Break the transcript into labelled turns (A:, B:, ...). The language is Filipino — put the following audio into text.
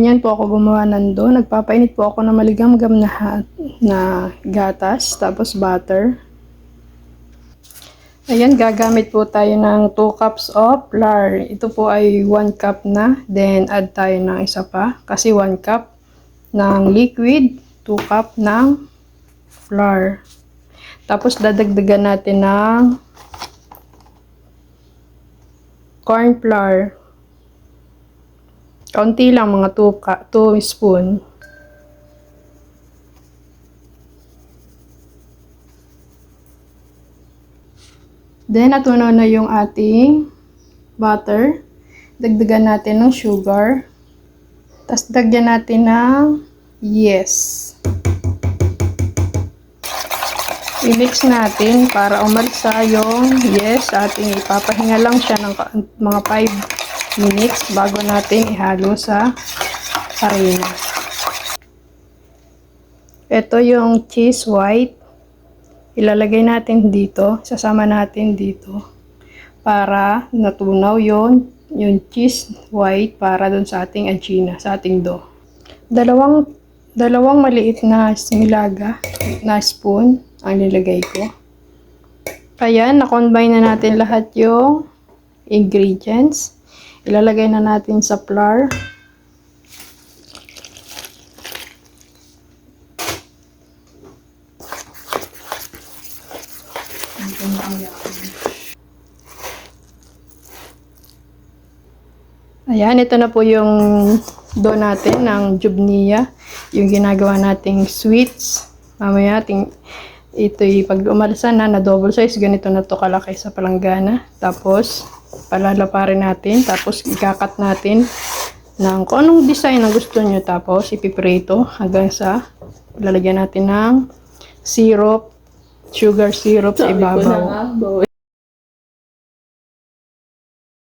A: Ganyan po ako gumawa ng dough. Nagpapainit po ako ng maligam-gam na gatas, tapos butter. Ayan, gagamit po tayo ng 2 cups of flour. Ito po ay 1 cup na. Then, add tayo ng isa pa. Kasi 1 cup ng liquid, 2 cup ng flour. Tapos, dadagdagan natin ng corn flour. Kaunti lang, mga 2 spoon. Then, natunaw na yung ating butter. Dagdagan natin ng sugar. Tapos, dagdagan natin ng yes. I-mix natin para umalsa yung yes. Ating ipapahinga lang siya ng mga 5 minutes bago natin ihalo sa harina. Ito yung cheese white. Ilalagay natin dito. Sasama natin dito para natunaw yung cheese white para dun sa ating agina, sa ating dough. Dalawang maliit na milaga na spoon ang nilagay ko. Ayan, na-combine na natin lahat yung ingredients. Ilalagay na natin sa flour. Ayan, ito na po yung dough natin ng jubnia. Yung ginagawa nating sweets. Mamaya, ito'y pag umalsa na double size, ganito na to kalaki sa palanggana. Tapos, palalaparin natin. Tapos, ikakat natin ng kung anong design na gusto nyo. Tapos, ipiprito hanggang sa lalagyan natin ng syrup, sugar syrup sa ibabaw.